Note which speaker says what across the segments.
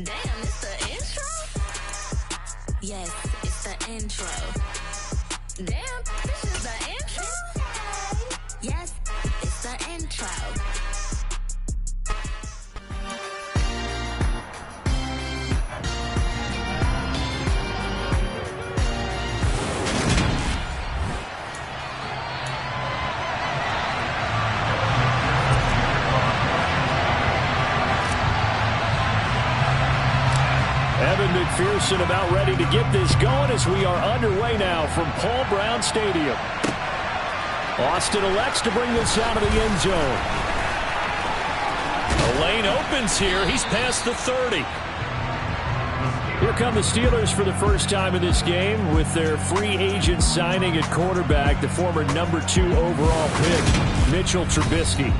Speaker 1: Damn, it's the intro? Yes, it's the intro. Damn, this is the intro? Yes, it's the intro.
Speaker 2: Evan McPherson about ready to get this going as we are underway now from Paul Brown Stadium. Austin elects to bring this out of the end zone.
Speaker 3: The lane opens here. He's past the 30.
Speaker 2: Here come the Steelers for the first time in this game with their free agent signing at quarterback, the former number 2 overall pick, Mitchell Trubisky.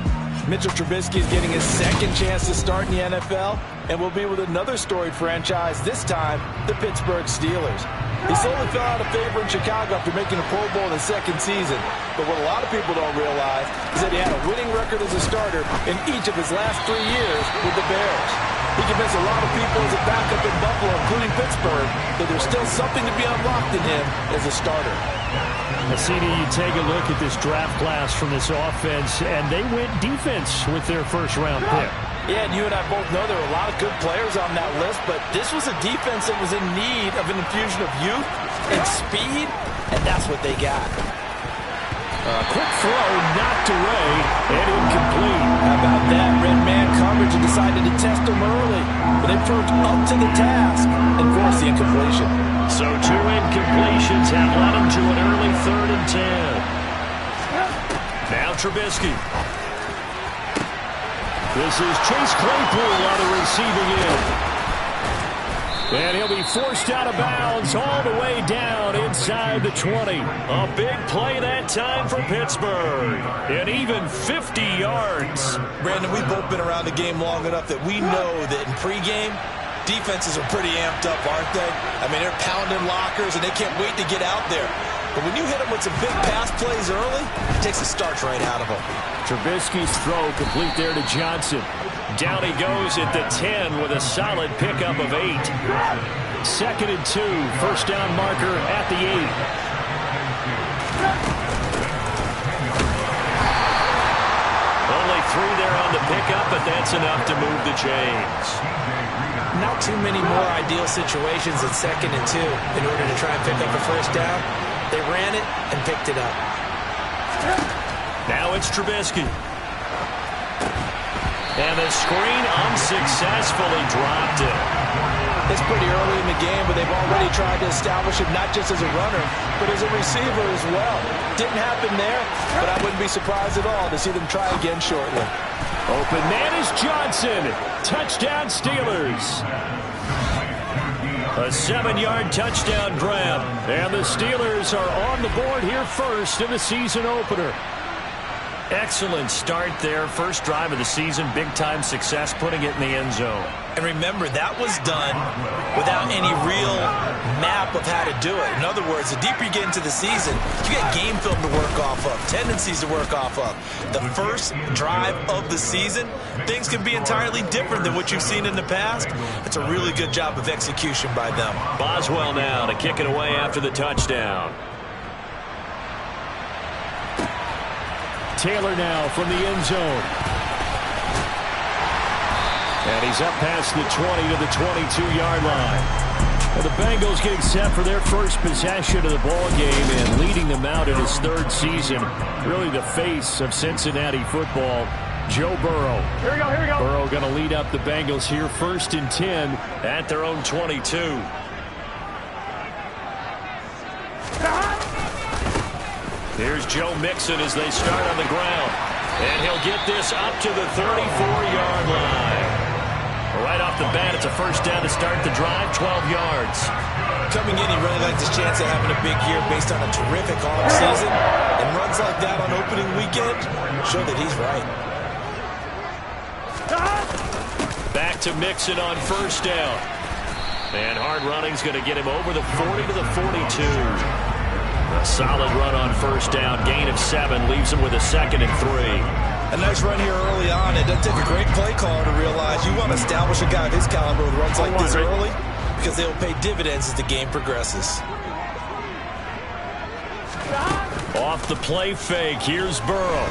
Speaker 4: Mitchell Trubisky is getting his second chance to start in the NFL and will be with another storied franchise, this time the Pittsburgh Steelers. He slowly fell out of favor in Chicago after making a Pro Bowl in his second season. But what a lot of people don't realize is that he had a winning record as a starter in each of his last 3 years with the Bears. He convinced a lot of people as a backup in Buffalo, including Pittsburgh, that there's still something to be unlocked in him as a starter.
Speaker 2: CD, you take a look at this draft class from this offense, and they went defense with their first-round pick.
Speaker 4: Yeah, and you and I both know there were a lot of good players on that list, but this was a defense that was in need of an infusion of youth and speed, and that's what they got.
Speaker 2: Quick throw, knocked away, and incomplete.
Speaker 4: How about that? Red man coverage and decided to test him early, but they proved up to the task and forced the incompletion.
Speaker 2: So 2 incompletions have led him to an early 3rd and 10. Now Trubisky. This is Chase Claypool on the receiving end. And he'll be forced out of bounds all the way down inside the 20. A big play that time for Pittsburgh. And even 50 yards.
Speaker 4: Brandon, we've both been around the game long enough that we know that in pregame, defenses are pretty amped up, aren't they? I mean, they're pounding lockers, and they can't wait to get out there. But when you hit them with some big pass plays early, it takes the starch right out of them.
Speaker 2: Trubisky's throw complete there to Johnson. Down he goes at the 10 with a solid pickup of 8. 2nd and 2, first down marker at the 8. Only 3 there on the pickup, but that's enough to move the chains.
Speaker 5: Not too many more ideal situations at 2nd and 2 in order to try and pick up a first down. They ran it and picked it up.
Speaker 2: Now it's Trubisky. And the screen unsuccessfully dropped it.
Speaker 4: It's pretty early in the game, but they've already tried to establish him not just as a runner, but as a receiver as well. Didn't happen there, but I wouldn't be surprised at all to see them try again shortly.
Speaker 2: Open man is Johnson. Touchdown Steelers. A 7-yard touchdown grab. And the Steelers are on the board here first in the season opener. Excellent start there. First drive of the season. Big-time success putting it in the end zone.
Speaker 4: And remember, that was done without any real map of how to do it. In other words, the deeper you get into the season, you get game film to work off of, tendencies to work off of. The first drive of the season, things can be entirely different than what you've seen in the past. It's a really good job of execution by them.
Speaker 2: Boswell now to kick it away after the touchdown. Taylor now from the end zone. And he's up past the 20 to the 22-yard line. Well, the Bengals getting set for their first possession of the ball game and leading them out in his 3rd season. Really the face of Cincinnati football, Joe Burrow.
Speaker 6: Here we go.
Speaker 2: Burrow going to lead up the Bengals here 1st and 10 at their own 22. Here's Joe Mixon as they start on the ground. And he'll get this up to the 34-yard line. Right off the bat, it's a first down to start the drive, 12 yards.
Speaker 4: Coming in, he really likes his chance of having a big year based on a terrific offseason. And runs like that on opening weekend show that he's right.
Speaker 2: Back to Mixon on first down. And hard running's going to get him over the 40 to the 42. A solid run on first down. Gain of 7 leaves him with a 2nd and 3.
Speaker 4: A nice run here early on. It doesn't take a great play caller to realize you want to establish a guy of his caliber with runs like this early because they will pay dividends as the game progresses.
Speaker 2: Off the play fake, here's Burrow.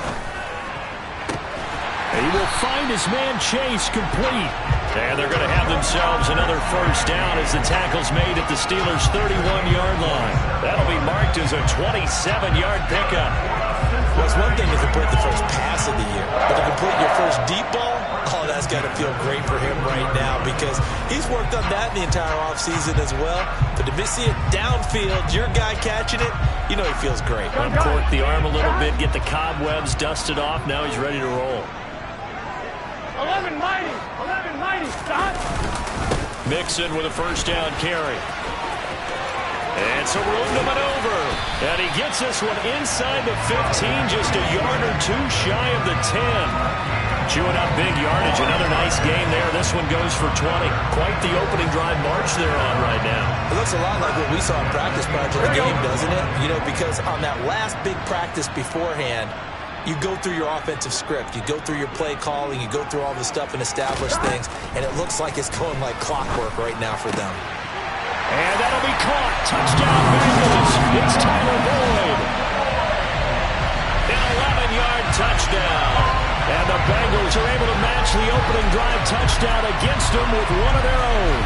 Speaker 2: He will find his man Chase complete. And they're going to have themselves another first down as the tackle's made at the Steelers' 31-yard line. That'll be marked as a 27-yard pickup.
Speaker 4: Well, it's one thing to complete the first pass of the year, but to complete your first deep ball, oh, that's got to feel great for him right now because he's worked on that in the entire offseason as well. But to see it downfield, your guy catching it, you know he feels great.
Speaker 2: Uncork the arm a little bit, get the cobwebs dusted off. Now he's ready to roll.
Speaker 6: 11 mighty, stop.
Speaker 2: Mixon with a first down carry. And some room to maneuver. And he gets this one inside the 15, just a yard or two shy of the 10. Chewing up big yardage. Another nice game there. This one goes for 20. Quite the opening drive march they're on right now.
Speaker 4: It looks a lot like what we saw in practice prior to the game, doesn't it? You know, because on that last big practice beforehand, you go through your offensive script. You go through your play calling. You go through all the stuff and establish things. And it looks like it's going like clockwork right now for them.
Speaker 2: And that'll be caught. Touchdown, Bengals. It's Tyler Boyd. An 11-yard touchdown. And the Bengals are able to match the opening drive touchdown against them with one of their own.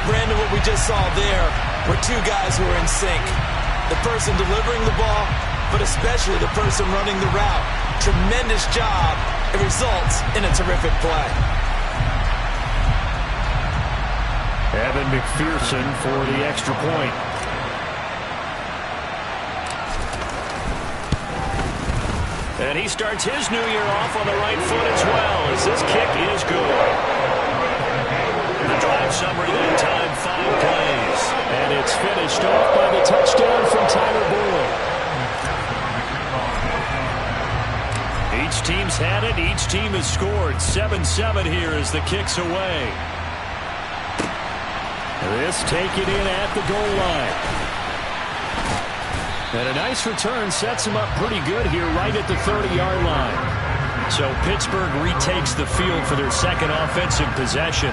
Speaker 4: Brandon, what we just saw there were two guys who are in sync. The person delivering the ball, but especially the person running the route. Tremendous job. It results in a terrific play.
Speaker 2: Evan McPherson for the extra point. And he starts his new year off on the right foot as well, as this kick is good. The drive summary that time, 5 plays. And it's finished off by the touchdown from Tyler Boyd. Each team's had it. Each team has scored. 7-7 here as the kick's away. This taken in at the goal line. And a nice return sets him up pretty good here right at the 30-yard line. So Pittsburgh retakes the field for their second offensive possession.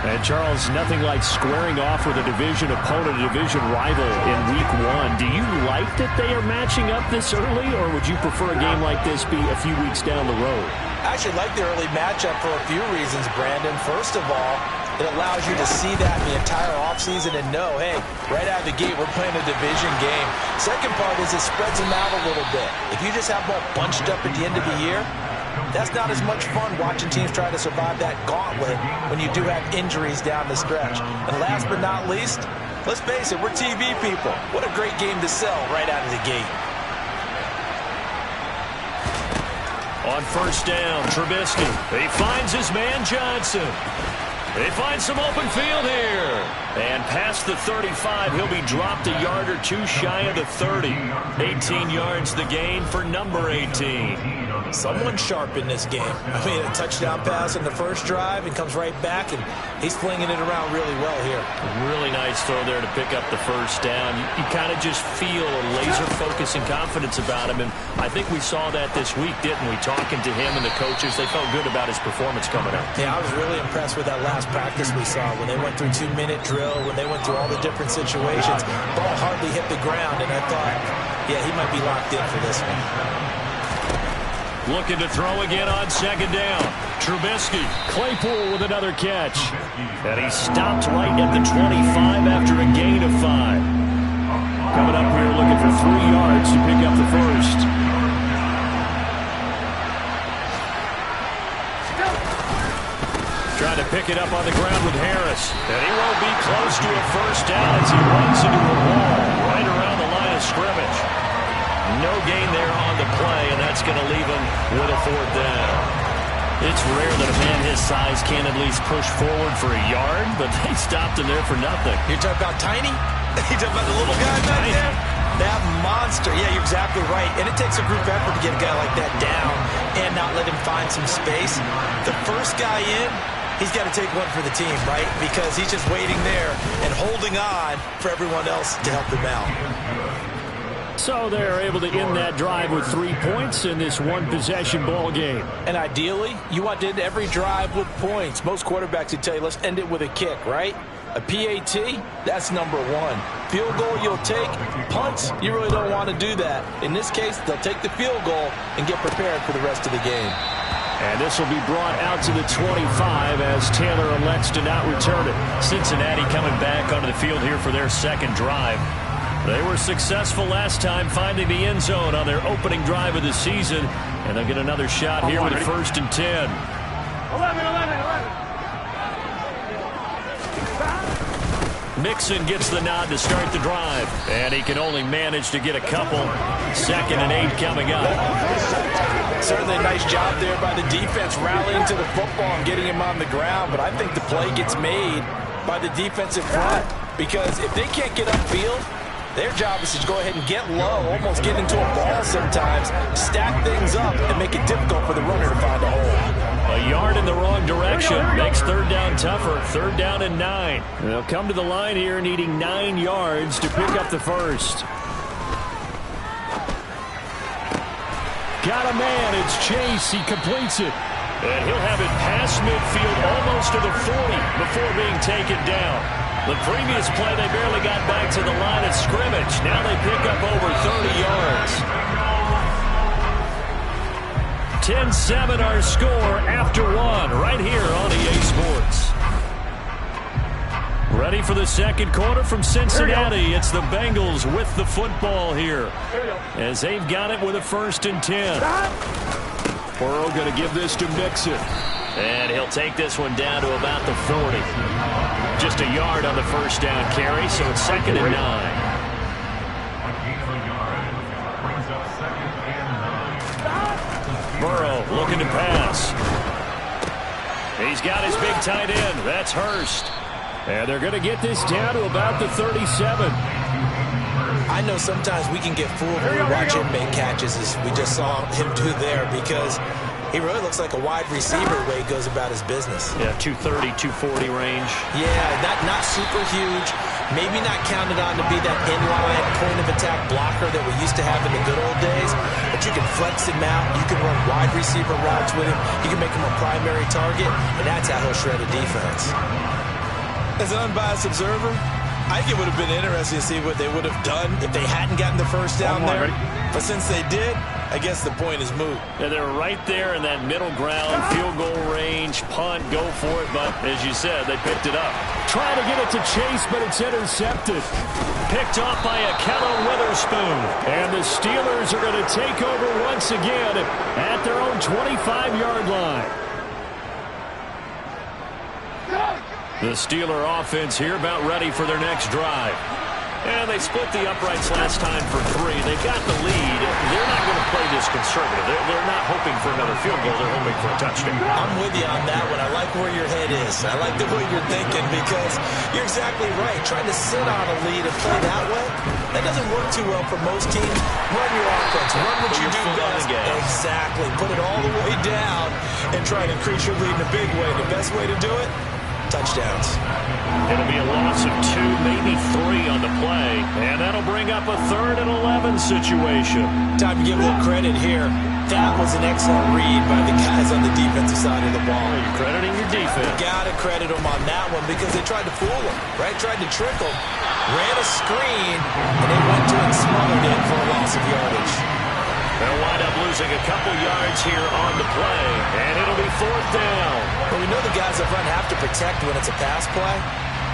Speaker 2: And Charles, nothing like squaring off with a division opponent, a division rival in week 1. Do you like that they are matching up this early, or would you prefer a game like this be a few weeks down the road?
Speaker 4: I actually like the early matchup for a few reasons, Brandon. First of all, it allows you to see that the entire offseason and know, hey, right out of the gate, we're playing a division game. Second part is it spreads them out a little bit. If you just have them all bunched up at the end of the year, that's not as much fun watching teams try to survive that gauntlet when you do have injuries down the stretch. And last but not least, let's face it, we're TV people. What a great game to sell right out of the gate.
Speaker 2: On first down, Trubisky. He finds his man Johnson. They find some open field here. And past the 35, he'll be dropped a yard or two shy of the 30. 18 yards the gain for number 18.
Speaker 4: Someone sharp in this game. I mean, a touchdown pass in the first drive and comes right back, and he's flinging it around really well here.
Speaker 2: Really nice throw there to pick up the first down. You kind of just feel a laser focus and confidence about him, and I think we saw that this week, didn't we? Talking to him and the coaches, they felt good about his performance coming up.
Speaker 4: Yeah, I was really impressed with that last practice we saw when they went through 2-minute drill, when they went through all the different situations. Ball hardly hit the ground, and I thought, yeah, he might be locked in for this one.
Speaker 2: Looking to throw again on second down. Trubisky. Claypool with another catch. And he stopped right at the 25 after a gain of 5. Coming up here looking for 3 yards to pick up the first. Trying to pick it up on the ground with Harris. And he won't be close to a first down as he runs into a wall right around the line of scrimmage. No gain there on the play, and that's going to leave him with a 4th down. It's rare that a man his size can at least push forward for a yard, but they stopped him there for nothing.
Speaker 4: You're talking about tiny? You're talking about the little guy back there? That monster. Yeah, you're exactly right. And it takes a group effort to get a guy like that down and not let him find some space. The first guy in, he's got to take one for the team, right? Because he's just waiting there and holding on for everyone else to help him out.
Speaker 2: So they're able to end that drive with 3 points in this one-possession ball game.
Speaker 4: And ideally, you want to end every drive with points. Most quarterbacks would tell you, let's end it with a kick, right? A PAT, that's number one. Field goal you'll take. Punts, you really don't want to do that. In this case, they'll take the field goal and get prepared for the rest of the game.
Speaker 2: And this will be brought out to the 25 as Taylor elects to not return it.
Speaker 3: Cincinnati coming back onto the field here for their second drive. They were successful last time finding the end zone on their opening drive of the season. And they'll get another shot here with a 1st and 10.
Speaker 6: 11.
Speaker 3: Mixon gets the nod to start the drive. And he can only manage to get a couple. 2nd and 8 coming up.
Speaker 4: Certainly a nice job there by the defense rallying to the football and getting him on the ground. But I think the play gets made by the defensive front. Because if they can't get upfield, their job is to go ahead and get low, almost get into a ball sometimes, stack things up, and make it difficult for the runner to find a hole.
Speaker 3: A yard in the wrong direction makes 3rd down tougher. 3rd down and 9.
Speaker 2: They'll come to the line here needing 9 yards to pick up the first. Got a man. It's Chase. He completes it.
Speaker 3: And he'll have it past midfield almost to the 40 before being taken down. The previous play, they barely got back to the line of scrimmage. Now they pick up over 30 yards. 10-7 our score after 1 right here on EA Sports. Ready for the second quarter from Cincinnati. It's the Bengals with the football here as they've got it with a 1st and 10.
Speaker 2: Burrow going to give this to Mixon.
Speaker 3: And he'll take this one down to about the 40. Just a yard on the 1st down carry, so it's 2nd and 9. Burrow looking to pass. He's got his big tight end. That's Hurst.
Speaker 2: And they're going to get this down to about the 37.
Speaker 5: I know sometimes we can get fooled when we watch him make catches, as we just saw him do there, because he really looks like a wide receiver the way he goes about his business.
Speaker 3: Yeah, 230, 240 range.
Speaker 5: Yeah, not super huge. Maybe not counted on to be that inline point-of-attack blocker that we used to have in the good old days. But you can flex him out. You can run wide receiver routes with him. You can make him a primary target, and that's how he'll shred a defense.
Speaker 4: As an unbiased observer, I think it would have been interesting to see what they would have done if they hadn't gotten the 1st down there. But since they did, I guess the point is moot.
Speaker 3: Yeah, they're right there in that middle ground, field goal range, punt, go for it. But as you said, they picked it up.
Speaker 2: Trying to get it to Chase, but it's intercepted.
Speaker 3: Picked off by Ahkello Witherspoon.
Speaker 2: And the Steelers are going to take over once again at their own 25-yard line.
Speaker 3: The Steeler offense here about ready for their next drive. And they split the uprights last time for 3. They've got the lead. They're not going to play this conservative. They're not hoping for another field goal. They're hoping for a touchdown.
Speaker 5: I'm with you on that one. I like where your head is. I like the way you're thinking, because you're exactly right. Trying to sit on a lead and play that way, that doesn't work too well for most teams. Run your offense. Run what you do best. Exactly. Put it all the way down and try to increase your lead in a big way. The best way to do it? Touchdowns.
Speaker 3: It'll be a loss of 2, maybe 3 on the play. And that'll bring up a 3rd and 11 situation.
Speaker 5: Time to give a little credit here. That was an excellent read by the guys on the defensive side of the ball.
Speaker 3: You're crediting your defense.
Speaker 5: You got to credit them on that one, because they tried to fool them, right? Tried to trick them. Ran a screen, and they went to and smothered it for a loss of yardage.
Speaker 3: They'll wind up losing a couple yards here on the play, and it'll be 4th down.
Speaker 5: Well, we know the guys up front have to protect when it's a pass play,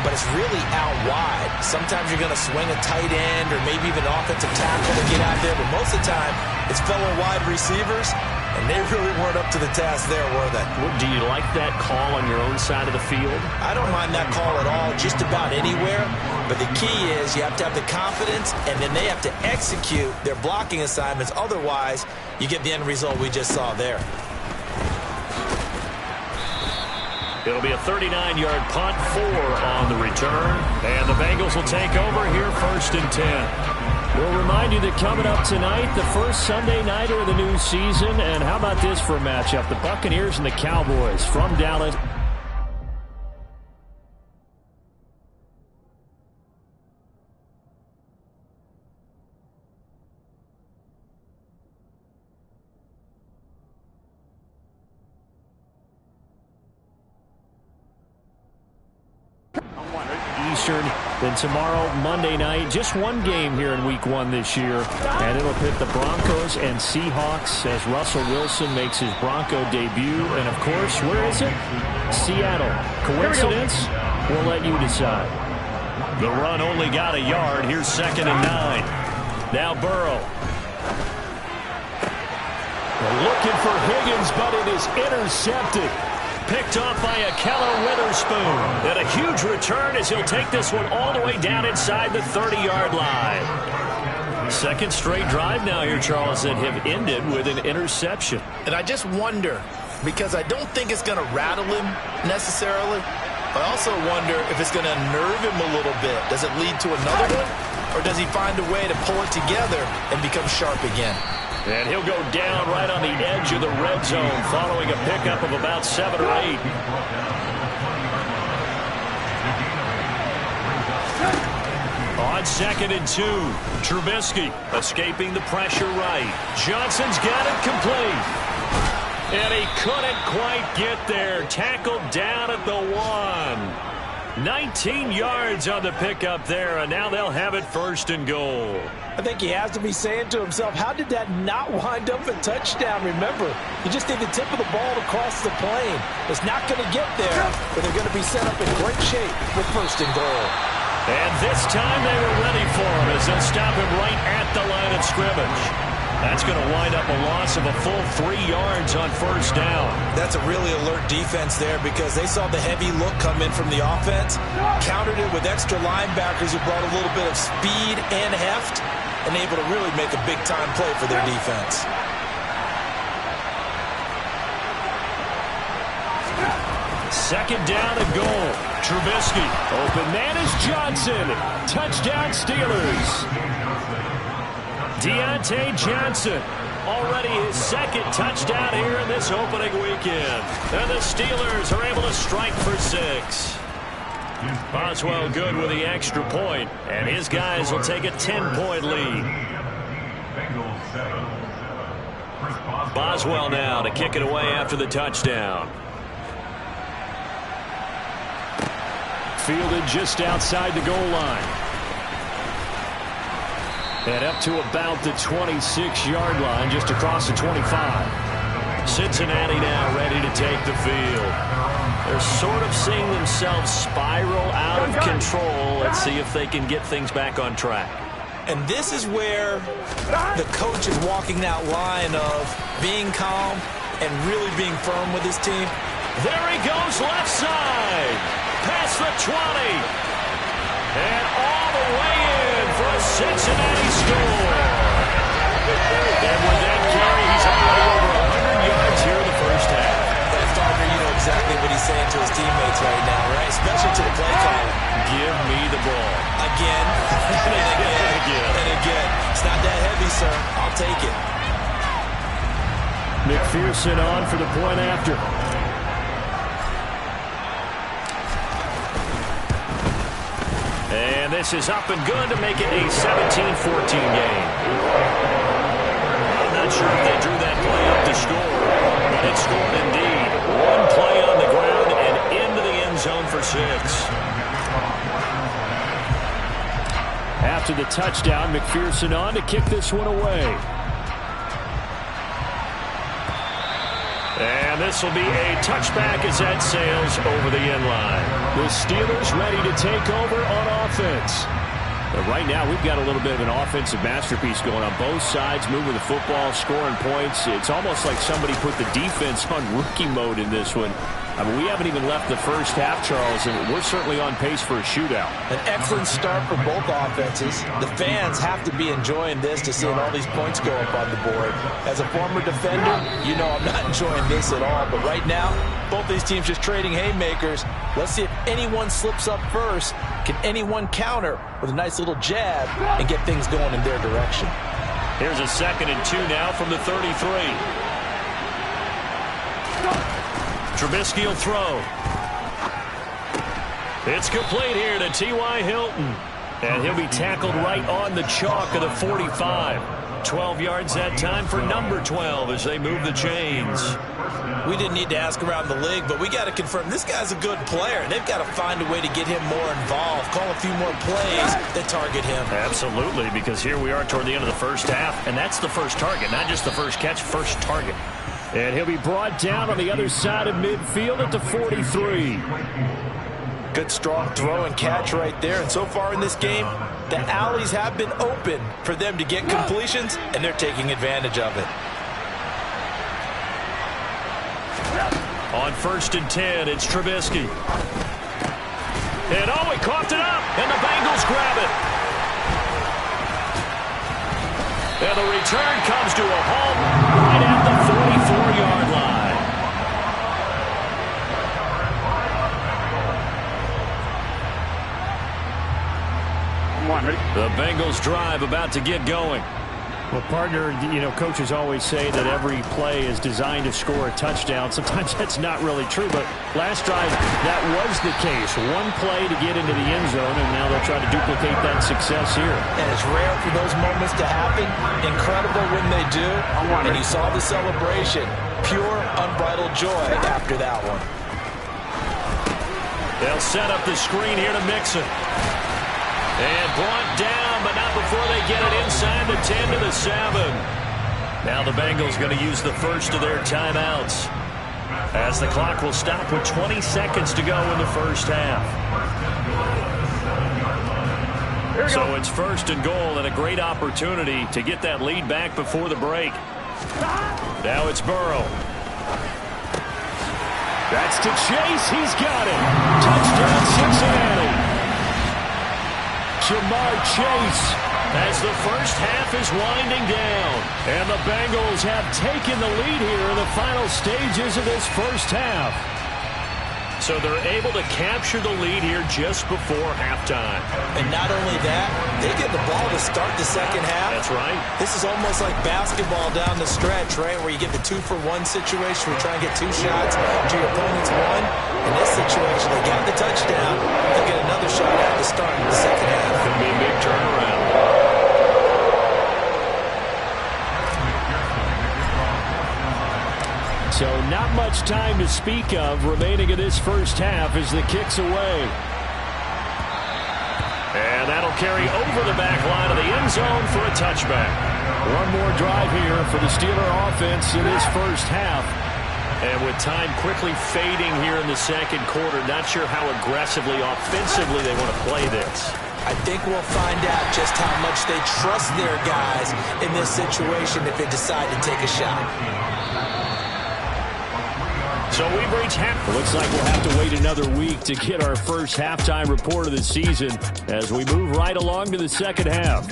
Speaker 5: but it's really out wide. Sometimes you're going to swing a tight end or maybe even offensive tackle to get out there, but most of the time it's fellow wide receivers, and they really weren't up to the task there, were they?
Speaker 3: Do you like that call on your own side of the field?
Speaker 5: I don't mind that call at all, just about anywhere. But the key is you have to have the confidence, and then they have to execute their blocking assignments. Otherwise, you get the end result we just saw there.
Speaker 3: It'll be a 39-yard punt, 4 on the return. And the Bengals will take over here 1st and 10.
Speaker 2: We'll remind you that coming up tonight, the first Sunday nighter of the new season. And how about this for a matchup? The Buccaneers and the Cowboys from Dallas. Eastern. Then tomorrow, Monday night, just one game here in Week 1 this year. And it'll pit the Broncos and Seahawks as Russell Wilson makes his Bronco debut. And, of course, where is it? Seattle. Coincidence? We'll let you decide.
Speaker 3: The run only got a yard. Here's 2nd and 9. Now Burrow.
Speaker 2: They're looking for Higgins, but it is intercepted.
Speaker 3: Picked off by Ahkello Witherspoon. And a huge return as he'll take this one all the way down inside the 30-yard line. Second straight drive now here, Charles, that have ended with an interception.
Speaker 4: And I just wonder, because I don't think it's going to rattle him necessarily, but I also wonder if it's going to unnerve him a little bit. Does it lead to another one, or does he find a way to pull it together and become sharp again?
Speaker 3: And he'll go down right on the edge of the red zone following a pickup of about 7 or 8. On 2nd and 2, Trubisky escaping the pressure right. Johnson's got it complete. And he couldn't quite get there. Tackled down at the 1. 19 yards on the pickup there, and now they'll have it 1st and goal.
Speaker 4: I think he has to be saying to himself, how did that not wind up a touchdown? Remember, you just need the tip of the ball to cross the plane. It's not going to get there, but they're going to be set up in great shape with 1st and goal.
Speaker 3: And this time they were ready for him as they'll stop him right at the line of scrimmage. That's going to wind up a loss of a full 3 yards on 1st down.
Speaker 5: That's a really alert defense there because they saw the heavy look come in from the offense, countered it with extra linebackers who brought a little bit of speed and heft, and able to really make a big-time play for their defense.
Speaker 3: Second down and goal. Trubisky.
Speaker 2: Open man is Johnson. Touchdown Steelers.
Speaker 3: Deontay Johnson, already his 2nd touchdown here in this opening weekend. And the Steelers are able to strike for 6. Boswell good with the extra point, and his guys will take a 10-point lead. Boswell now to kick it away after the touchdown.
Speaker 2: Fielded just outside the goal line. And up to about the 26-yard line, just across the 25.
Speaker 3: Cincinnati now ready to take the field. They're sort of seeing themselves spiral out of control. Let's see if they can get things back on track.
Speaker 5: And this is where the coach is walking that line of being calm and really being firm with his team.
Speaker 3: There he goes, left side. Past the 20. And all the way in for a Cincinnati score. And with that carry, he's already over 100 yards here in the first half.
Speaker 5: That Farmer, you know exactly what he's saying to his teammates right now, right? Especially to the play caller.
Speaker 3: Give me the ball.
Speaker 5: Again, and again, and again. It's not that heavy, sir. I'll take it.
Speaker 2: McPherson on for the point after.
Speaker 3: And this is up and good to make it a 17-14 game. I'm not sure if they drew that play up to score, but it scored indeed. One play on the ground and into the end zone for 6.
Speaker 2: After the touchdown, McPherson on to kick this one away.
Speaker 3: And this will be a touchback as that sails over the end line.
Speaker 2: The Steelers ready to take over on offense. But right now, we've got a little bit of an offensive masterpiece going on both sides, moving the football, scoring points. It's almost like somebody put the defense on rookie mode in this one. I mean, we haven't even left the first half, Charles, and we're certainly on pace for a shootout.
Speaker 4: An excellent start for both offenses. The fans have to be enjoying this to seeing all these points go up on the board. As a former defender, you know I'm not enjoying this at all. But right now, both these teams just trading haymakers. Let's see if anyone slips up first. Can anyone counter with a nice little jab and get things going in their direction?
Speaker 3: Here's a 2nd and 2 now from the 33. Trubisky will throw. It's complete here to T.Y. Hilton. And he'll be tackled right on the chalk of the 45. 12 yards that time for number 12 as they move the chains.
Speaker 5: We didn't need to ask around the league, but we got to confirm this guy's a good player. They've got to find a way to get him more involved, call a few more plays that target him.
Speaker 3: Absolutely, because here we are toward the end of the first half, and that's the first target, not just the first catch, first target.
Speaker 2: And he'll be brought down on the other side of midfield at the 43.
Speaker 4: Good strong throw and catch right there. And so far in this game, the alleys have been open for them to get completions, and they're taking advantage of it.
Speaker 3: On 1st and 10, it's Trubisky. And oh, he coughed it up, and the Bengals grab it. And the return comes to a halt right at the 44-yard line. The Bengals drive about to get going.
Speaker 2: Well, partner, you know, coaches always say that every play is designed to score a touchdown. Sometimes that's not really true, but last drive, that was the case. One play to get into the end zone, and now they'll try to duplicate that success here.
Speaker 4: And it's rare for those moments to happen. Incredible when they do. And you saw the celebration. Pure, unbridled joy after that one.
Speaker 3: They'll set up the screen here to Mixon. And brought down, but not before they get it inside the 10 to the 7. Now the Bengals going to use the first of their timeouts, as the clock will stop with 20 seconds to go in the first half. So it's 1st and goal, and a great opportunity to get that lead back before the break. Now it's Burrow.
Speaker 2: That's to Chase. He's got it. Touchdown, Cincinnati. Ja'Marr Chase, as the first half is winding down. And the Bengals have taken the lead here in the final stages of this first half.
Speaker 3: So they're able to capture the lead here just before halftime.
Speaker 5: And not only that, they get the ball to start the second half.
Speaker 3: That's right.
Speaker 5: This is almost like basketball down the stretch, right, where you get the 2-for-1 situation where you try and get 2 shots to your opponent's 1. In this situation, they got the touchdown. They'll get another shot at the start of the second half.
Speaker 3: Could be a big turnaround.
Speaker 2: So not much time to speak of remaining in this first half as the kick's away.
Speaker 3: And that'll carry over the back line of the end zone for a touchback.
Speaker 2: One more drive here for the Steeler offense in this first half.
Speaker 3: And with time quickly fading here in the second quarter, not sure how aggressively, offensively they want to play this.
Speaker 5: I think we'll find out just how much they trust their guys in this situation if they decide to take a shot.
Speaker 3: So we've reached half.
Speaker 2: Looks like we'll have to wait another week to get our first halftime report of the season as we move right along to the second half.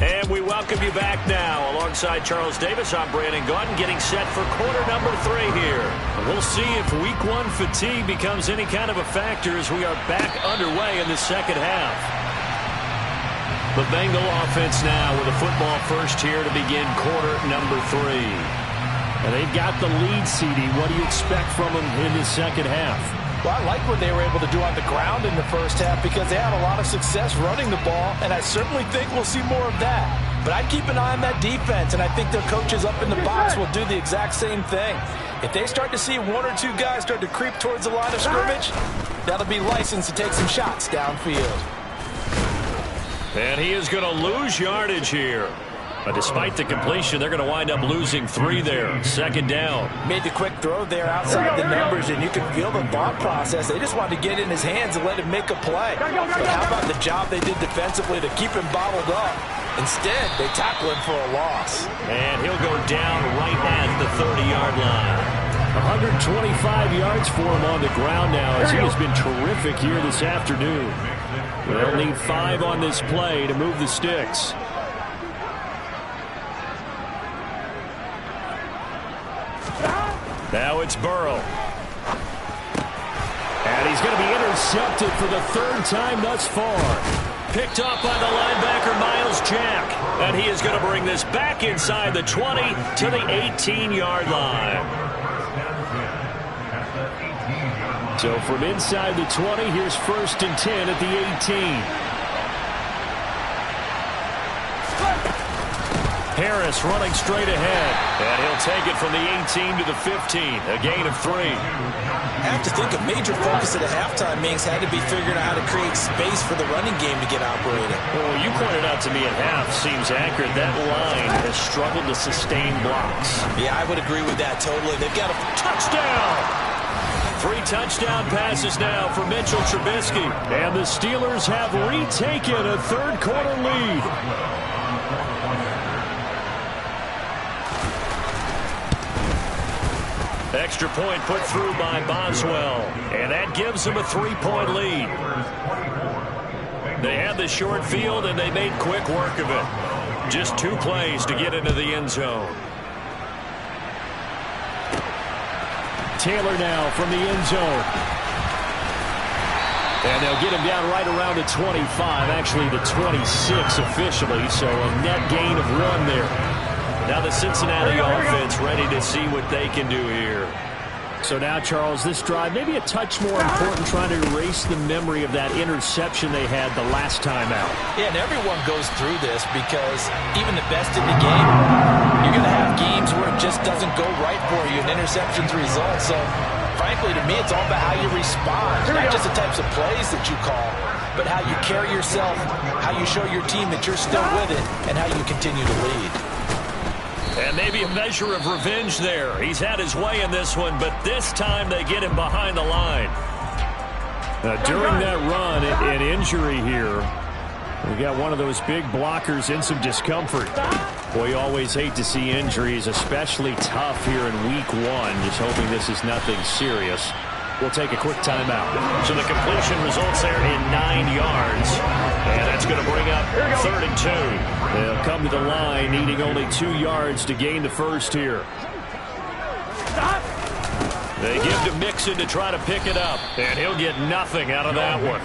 Speaker 3: And we welcome you back now. Alongside Charles Davis, I'm Brandon Gaudin, getting set for quarter number 3 here. We'll see if week 1 fatigue becomes any kind of a factor as we are back underway in the second half. The Bengal offense now with a football first here to begin quarter number 3.
Speaker 2: And they've got the lead, CD. What do you expect from them in the second half?
Speaker 4: Well, I like what they were able to do on the ground in the first half because they had a lot of success running the ball, and I certainly think we'll see more of that. But I'd keep an eye on that defense, and I think their coaches up in the box will do the exact same thing. If they start to see 1 or 2 guys start to creep towards the line of scrimmage, that'll be licensed to take some shots downfield.
Speaker 3: And he is going to lose yardage here. But despite the completion, they're going to wind up losing 3 there. Second down.
Speaker 4: Made the quick throw there outside the numbers, and you can feel the thought process. They just wanted to get in his hands and let him make a play. But how about the job they did defensively to keep him bottled up? Instead, they tackle him for a loss.
Speaker 3: And he'll go down right at the 30-yard line.
Speaker 2: 125 yards for him on the ground now as he has been terrific here this afternoon. They'll need 5 on this play to move the sticks.
Speaker 3: Now it's Burrow.
Speaker 2: And he's going to be intercepted for the 3rd time thus far.
Speaker 3: Picked up by the linebacker, Myles Jack. And he is going to bring this back inside the 20 to the 18-yard line.
Speaker 2: So from inside the 20, here's 1st and 10 at the 18. Harris running straight ahead. And he'll take it from the 18 to the 15. A gain of 3.
Speaker 5: I have to think a major focus at a halftime, Minks, had to be figuring out how to create space for the running game to get operating.
Speaker 2: Well, you pointed out to me at half seems accurate. That line has struggled to sustain blocks.
Speaker 5: Yeah, I would agree with that totally. They've got a
Speaker 2: touchdown. 3 touchdown passes now for Mitchell Trubisky. And the Steelers have retaken a third-quarter lead. Extra point put through by Boswell. And that gives them a 3-point lead. They had the short field, and they made quick work of it. Just 2 plays to get into the end zone. Taylor now from the end zone. And they'll get him down right around the 25, actually the 26 officially, so a net gain of 1 there. Now the Cincinnati offense ready to see what they can do here. So now, Charles, this drive maybe a touch more important, trying to erase the memory of that interception they had the last time out.
Speaker 5: Yeah, and everyone goes through this because even the best in the game, you're going to have games where it just doesn't go right for you, and interceptions result. So, frankly, to me, it's all about how you respond, not just the types of plays that you call, but how you carry yourself, how you show your team that you're still with it, and how you continue to lead.
Speaker 2: And maybe a measure of revenge there. He's had his way in this one, but this time they get him behind the line. During that run, an injury here. We got one of those big blockers in some discomfort. Boy, you always hate to see injuries, especially tough here in week 1. Just hoping this is nothing serious. We'll take a quick timeout. So the completion results there in 9 yards. And that's going to bring up 3rd and 2. They'll come to the line needing only 2 yards to gain the first here. They give to Mixon to try to pick it up. And he'll get nothing out of that one.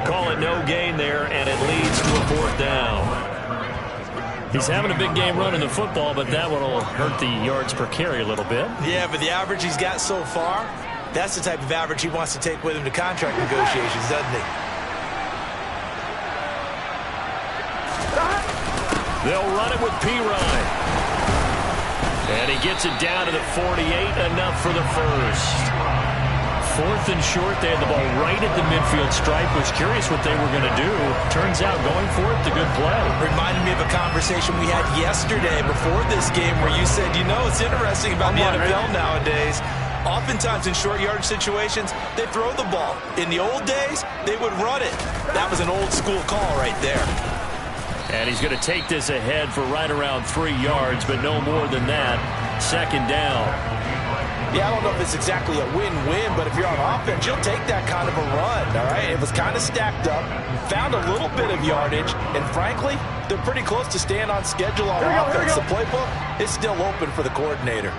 Speaker 2: Call it no gain there, and it leads to a 4th down. He's having a big game running the football, but that one will hurt the yards per carry a little bit.
Speaker 5: Yeah, but the average he's got so far, that's the type of average he wants to take with him to contract negotiations, doesn't he?
Speaker 2: They'll run it with Pirine. And he gets it down to the 48, enough for the first. 4th and short, they had the ball right at the midfield stripe. Was curious what they were going to do. Turns out going for it, the good play.
Speaker 5: Reminded me of a conversation we had yesterday before this game where you said, you know, it's interesting about the NFL nowadays. Oftentimes in short yardage situations, they throw the ball. In the old days, they would run it. That was an old school call right there.
Speaker 2: And he's going to take this ahead for right around 3 yards, but no more than that. 2nd down.
Speaker 5: Yeah, I don't know if it's exactly a win-win, but if you're on offense, you'll take that kind of a run, all right? It was kind of stacked up, found a little bit of yardage, and frankly, they're pretty close to staying on schedule on offense. The playbook is still open for the coordinator.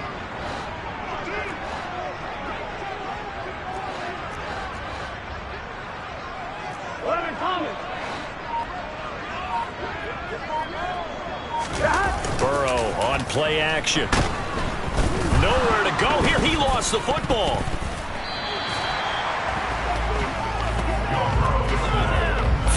Speaker 2: Burrow on play action. Nowhere to go here. He lost the football.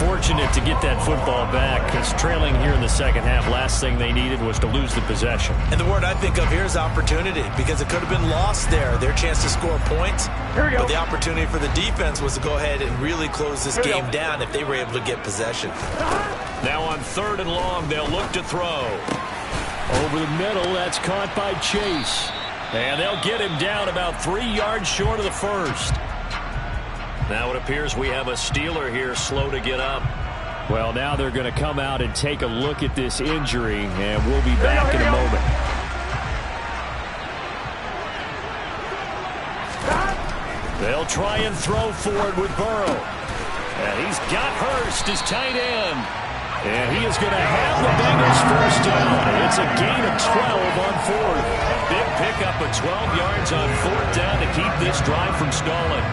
Speaker 2: Fortunate to get that football back, because trailing here in the second half, last thing they needed was to lose the possession.
Speaker 5: And the word I think of here is opportunity, because it could have been lost there, their chance to score points. But the opportunity for the defense was to go ahead and really close this game down if they were able to get possession.
Speaker 2: Now on 3rd and long, they'll look to throw. Over the middle, that's caught by Chase. And they'll get him down about 3 yards short of the first. Now it appears we have a Steeler here slow to get up. Well, now they're going to come out and take a look at this injury, and we'll be back in a moment. They'll try and throw for it with Burrow. And he's got Hurst, his tight end. And he is going to have the Bengals first down. It's a gain of 12 on 4th. Big pickup of 12 yards on 4th down to keep this drive from stalling.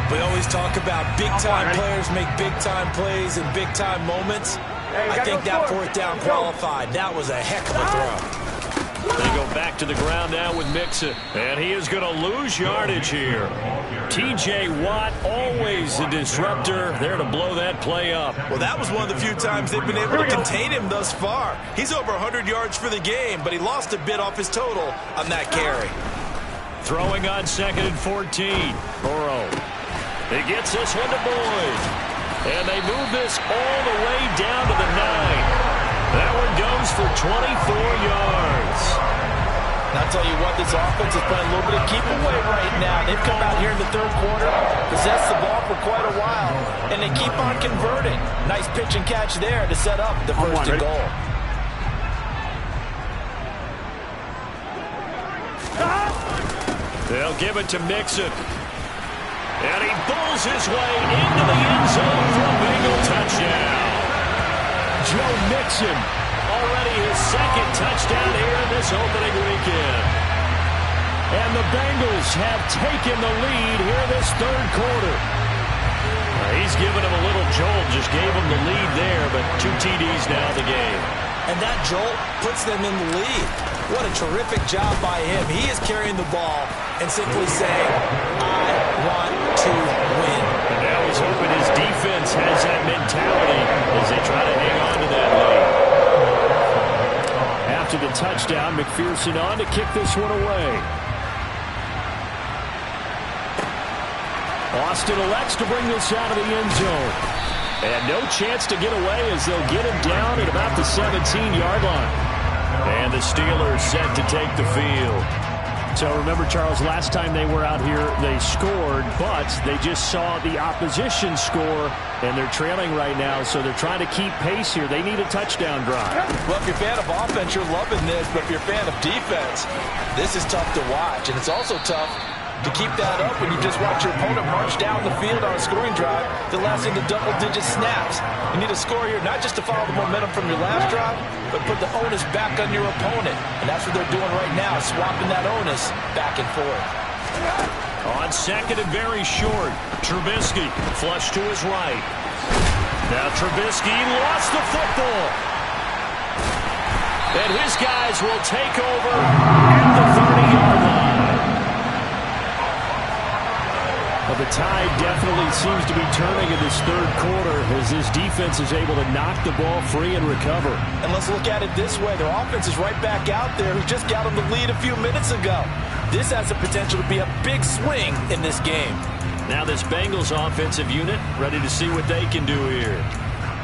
Speaker 5: We always talk about big-time players make big-time plays in big-time moments. I think that 4th down qualified. That was a heck of a throw.
Speaker 3: They go back to the ground now with Mixon. And he is going to lose yardage here. T.J. Watt, always a disruptor, there to blow that play up.
Speaker 5: Well, that was one of the few times they've been able to contain him thus far. He's over 100 yards for the game, but he lost a bit off his total on that carry.
Speaker 3: Throwing on 2nd and 14. Burrow. He gets this one to Boyd. And they move this all the way down to the 9. That one goes for 24 yards.
Speaker 4: And I'll tell you what, this offense is playing a little bit of keep away right now. They've come out here in the third quarter, possessed the ball for quite a while, and they keep on converting. Nice pitch and catch there to set up the first and goal.
Speaker 3: They'll give it to Mixon. And he pulls his way into the end zone for a Bengal touchdown. Joe Mixon, already his second touchdown here in this opening weekend. And the Bengals have taken the lead here this third quarter. He's given him a little jolt, just gave him the lead there, but 2 TDs now in the game.
Speaker 5: And that jolt puts them in the lead. What a terrific job by him. He is carrying the ball and simply saying, I want to win.
Speaker 3: And now he's hoping his defense has that mentality as they try to hang on to that lead.
Speaker 2: After the touchdown, McPherson on to kick this one away. Austin elects to bring this out of the end zone. And no chance to get away as they'll get him down at about the 17-yard line.
Speaker 3: And the Steelers set to take the field.
Speaker 2: So remember, Charles, last time they were out here, they scored, but they just saw the opposition score, and they're trailing right now, so they're trying to keep pace here. They need a touchdown drive.
Speaker 4: Well, if you're a fan of offense, you're loving this, but if you're a fan of defense, this is tough to watch, and it's also tough to keep that up when you just watch your opponent march down the field on a scoring drive that lasts into double-digit snaps. You need a score here not just to follow the momentum from your last drive, but put the onus back on your opponent. And that's what they're doing right now, swapping that onus back and forth.
Speaker 3: On 2nd and very short, Trubisky flush to his right. Now Trubisky lost the football. And his guys will take over at the 30-yard line.
Speaker 2: Well, the tide definitely seems to be turning in this third quarter as this defense is able to knock the ball free and recover.
Speaker 4: And let's look at it this way. Their offense is right back out there who just got them the lead a few minutes ago. This has the potential to be a big swing in this game.
Speaker 3: Now this Bengals offensive unit ready to see what they can do here.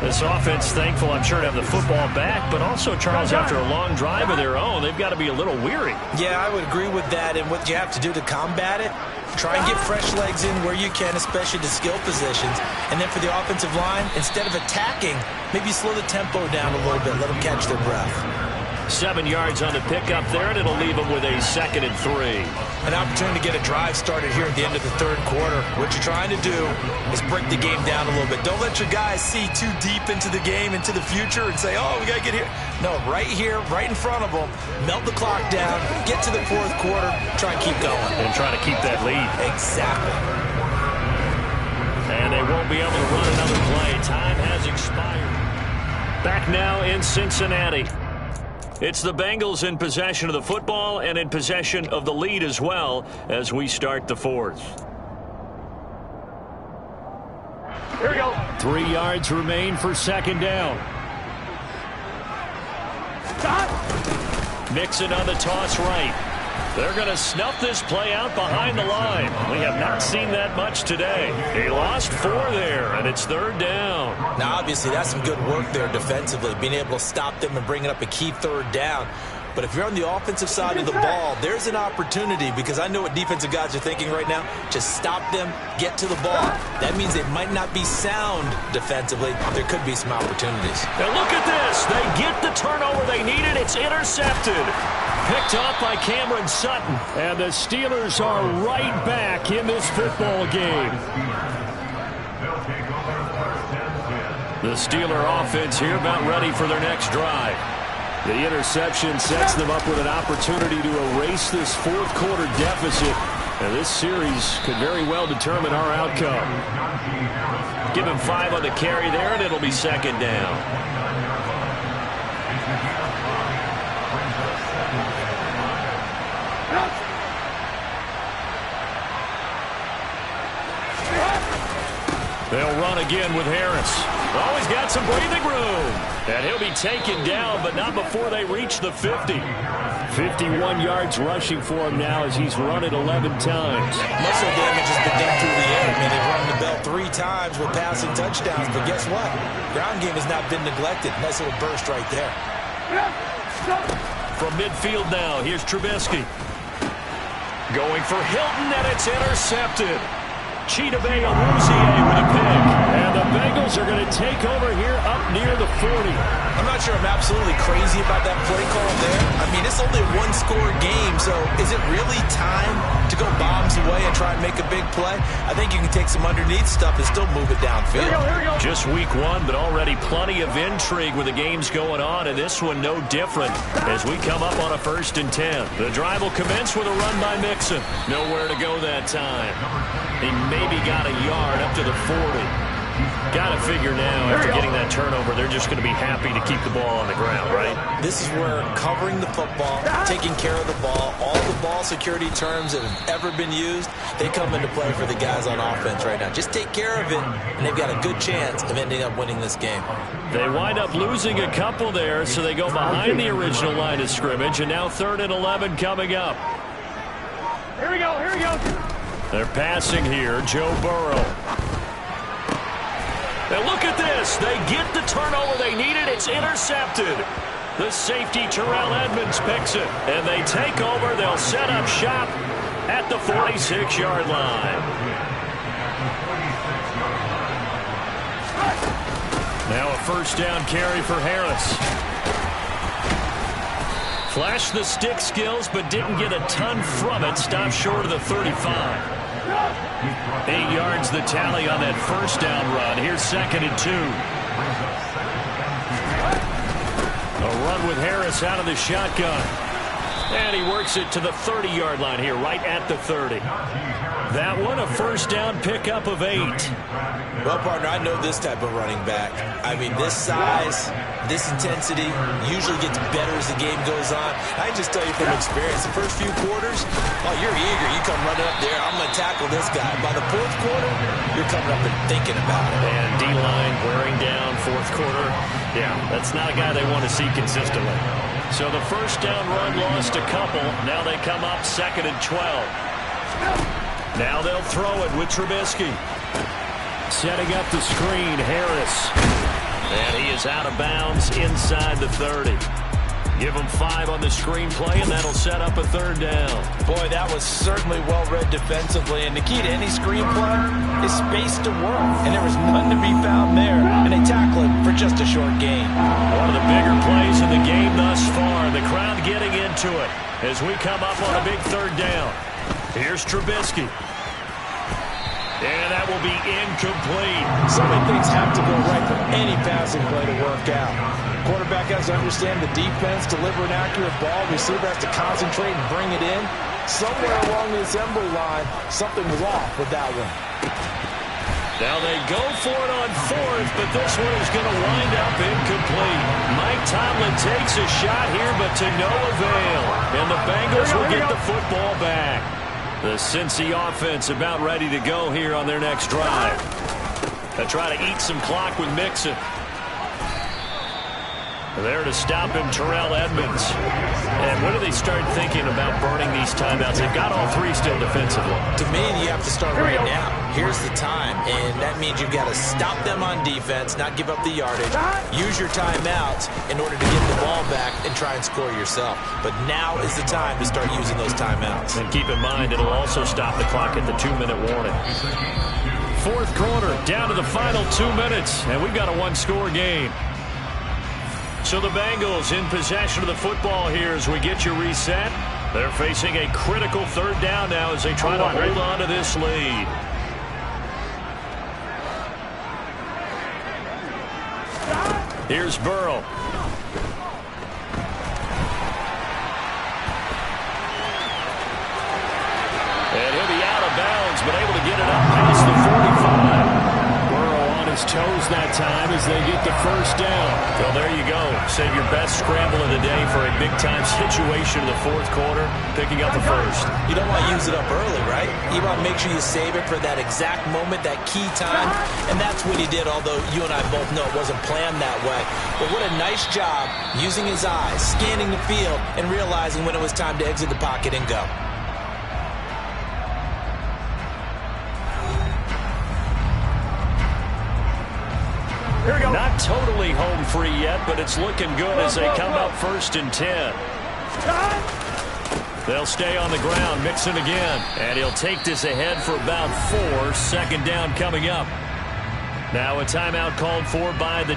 Speaker 3: This offense thankful, I'm sure, to have the football back, but also, Charles, after a long drive of their own, they've got to be a little weary.
Speaker 5: Yeah, I would agree with that. And what you have to do to combat it, try and get fresh legs in where you can, especially the skill positions. And then for the offensive line, instead of attacking, maybe slow the tempo down a little bit. Let them catch their breath.
Speaker 3: 7 yards on the pickup there, and it'll leave them with a 2nd and 3.
Speaker 5: An opportunity to get a drive started here at the end of the third quarter. What you're trying to do is break the game down a little bit. Don't let your guys see too deep into the game, into the future, and say, oh, we got to get here. No, right here, right in front of them, melt the clock down, get to the fourth quarter, try and keep going.
Speaker 3: And try to keep that lead.
Speaker 5: Exactly.
Speaker 3: And they won't be able to run another play. Time has expired. Back now in Cincinnati. It's the Bengals in possession of the football and in possession of the lead as well as we start the fourth.
Speaker 6: Here we go.
Speaker 2: 3 yards remain for 2nd down.
Speaker 3: Mixon on the toss right. They're going to snuff this play out behind the line. We have not seen that much today. He lost 4 there, and it's 3rd down.
Speaker 5: Now, obviously, that's some good work there defensively, being able to stop them and bringing up a key 3rd down. But if you're on the offensive side of the ball, there's an opportunity, because I know what defensive guys are thinking right now. Just stop them, get to the ball. That means they might not be sound defensively. There could be some opportunities.
Speaker 3: Now look at this. They get the turnover they needed. It's intercepted. Picked up by Cameron Sutton.
Speaker 2: And the Steelers are right back in this football game.
Speaker 3: The Steeler offense here about ready for their next drive.
Speaker 2: The interception sets them up with an opportunity to erase this fourth quarter deficit. And this series could very well determine our outcome.
Speaker 3: Give him 5 on the carry there, and it'll be 2nd down.
Speaker 2: They'll run again with Harris. Oh, he's got some breathing room. And he'll be taken down, but not before they reach the 50. 51 yards rushing for him now as he's run it 11 times.
Speaker 5: Muscle damage has been done through the air. I mean, they've run the bell 3 times with passing touchdowns, but guess what? Ground game has not been neglected. Nice little burst right there.
Speaker 2: From midfield now, here's Trubisky. Going for Hilton, and it's intercepted. Chidobe Awuzie with a pick. And the Bengals are going to take over here up near the 40.
Speaker 5: I'm not sure I'm absolutely crazy about that play call there. I mean, it's only a one-score game, so is it really time to go bombs away and try and make a big play? I think you can take some underneath stuff and still move it downfield.
Speaker 6: Here we go.
Speaker 2: Just week 1, but already plenty of intrigue with the games going on, and this one no different as we come up on a 1st and 10. The drive will commence with a run by Mixon. Nowhere to go that time. He maybe got a yard up to the 40. Got to figure now, after getting that turnover, they're just going to be happy to keep the ball on the ground, right?
Speaker 5: This is where covering the football, taking care of the ball, all the ball security terms that have ever been used, they come into play for the guys on offense right now. Just take care of it, and they've got a good chance of ending up winning this game.
Speaker 2: They wind up losing a couple there, so they go behind the original line of scrimmage, and now 3rd and 11 coming up.
Speaker 6: Here we go. Here we go.
Speaker 2: They're passing here, Joe Burrow. And look at this. They get the turnover they needed. It's intercepted. The safety, Terrell Edmunds, picks it. And they take over. They'll set up shop at the 46-yard line. Now a 1st down carry for Harris. Flashed the stick skills, but didn't get a ton from it. Stopped short of the 35. 8 yards the tally on that 1st down run. Here's 2nd and 2. A run with Harris out of the shotgun. And he works it to the 30-yard line here, right at the 30. That one, a 1st down pickup of 8.
Speaker 5: Well, partner, I know this type of running back. I mean, this size, this intensity usually gets better as the game goes on. I can just tell you from experience, the first few quarters, oh, you're eager. You come running up there, I'm going to tackle this guy. By the 4th quarter, you're coming up and thinking about it.
Speaker 2: And D-line wearing down 4th quarter. Yeah, that's not a guy they want to see consistently. So the 1st down run lost a couple. Now they come up 2nd and 12. Now they'll throw it with Trubisky. Setting up the screen, Harris. And he is out of bounds inside the 30. Give him 5 on the screen play, and that'll set up a 3rd down.
Speaker 5: Boy, that was certainly well-read defensively. And the key to any screen play is space to work. And there was none to be found there. And they tackle it for just a short gain.
Speaker 2: One of the bigger plays in the game thus far. The crowd getting into it as we come up on a big 3rd down. Here's Trubisky. And that will be incomplete.
Speaker 4: So many things have to go right for any passing play to work out. Quarterback has to understand the defense, deliver an accurate ball. Receiver has to concentrate and bring it in. Somewhere along the assembly line, something was off with that one.
Speaker 2: Now they go for it on 4th, but this one is going to wind up incomplete. Mike Tomlin takes a shot here, but to no avail. And the Bengals will get the football back. The Cincy offense about ready to go here on their next drive. They try to eat some clock with Mixon. There to stop him, Terrell Edmunds. And when do they start thinking about burning these timeouts? They've got all 3 still defensively.
Speaker 5: To me, you have to start right now. Here's the time, and that means you've got to stop them on defense, not give up the yardage, use your timeouts in order to get the ball back and try and score yourself. But now is the time to start using those timeouts.
Speaker 2: And keep in mind, it'll also stop the clock at the 2-minute warning. 4th quarter, down to the final 2 minutes, and we've got a 1-score game. So the Bengals in possession of the football here as we get you reset. They're facing a critical 3rd down now as they try to hold on to this lead. Here's Burrow. And he'll be out of bounds, but able to get it up past the 45. Burrow on his toes that time as they get the first down.
Speaker 3: Well, there you go. Save your best scramble of the day for a big-time situation in the fourth quarter, picking up the first.
Speaker 5: You don't want to use it up early, right? You want to make sure you save it for that exact moment, that key time, and that's what he did, although you and I both know it wasn't planned that way. But what a nice job using his eyes, scanning the field, and realizing when it was time to exit the pocket and go.
Speaker 2: Here we go.
Speaker 3: Not totally home free yet, but it's looking good as they come up 1st and 10. They'll stay on the ground, Mixon again. And he'll take this ahead for about 4. Second down coming up. Now a timeout called for by the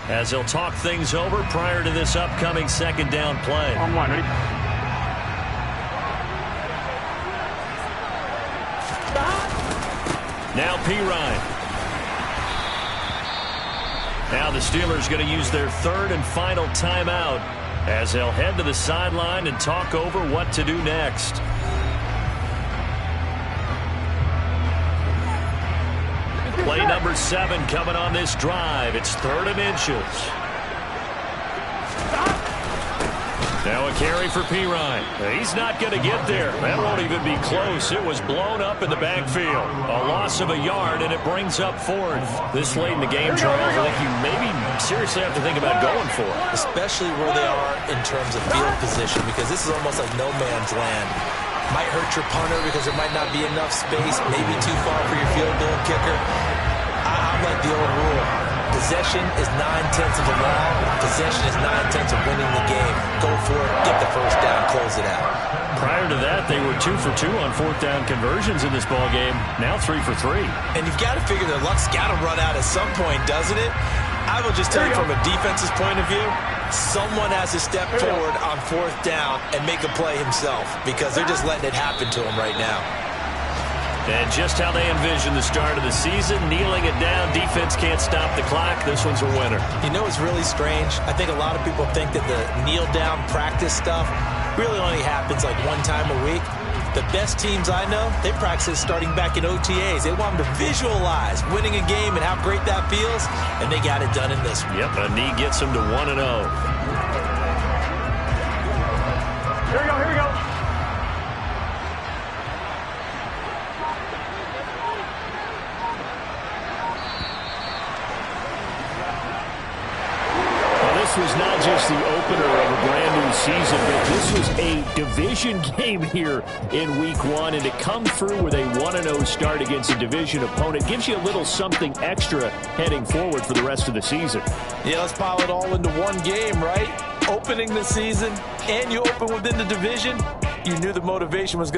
Speaker 3: as he'll talk things over prior to this upcoming second down play.
Speaker 6: On one, ready?
Speaker 3: Now Pirine. Now the Steelers going to use their third and final timeout as they'll head to the sideline and talk over what to do next. Play number 7 coming on this drive. It's 3rd and inches. Now a carry for Pirine. He's not going to get there. That won't even be close. It was blown up in the backfield. A loss of a yard, and it brings up 4th. This late in the game, Charles, I think you maybe seriously have to think about going for it.
Speaker 5: Especially where they are in terms of field position, because this is almost like no man's land. Might hurt your punter because there might not be enough space, maybe too far for your field goal kicker. I'm like the old rule. Possession is 9/10 of the law. Possession is 9/10 of winning the game. Go for it, get the first down, close it out.
Speaker 3: Prior to that, they were 2 for 2 on 4th down conversions in this ballgame. Now 3 for 3.
Speaker 5: And you've got to figure their luck's got to run out at some point, doesn't it? I will just tell you from a defense's point of view, someone has to step forward on 4th down and make a play himself, because they're just letting it happen to him right now.
Speaker 3: And just how they envision the start of the season, kneeling it down, defense can't stop the clock. This one's a winner.
Speaker 5: You know what's really strange? I think a lot of people think that the kneel-down practice stuff really only happens like one time a week. The best teams I know, they practice starting back in OTAs. They want them to visualize winning a game and how great that feels, and they got it done in this one.
Speaker 3: Yep, a knee gets them to 1-0.
Speaker 6: Here we go, here we go.
Speaker 2: This was not just the opener of a brand new season, but this was a division game here in week 1. And to come through with a 1-0 start against a division opponent gives you a little something extra heading forward for the rest of the season.
Speaker 4: Yeah, let's pile it all into one game, right? Opening the season, and you open within the division. You knew the motivation was going to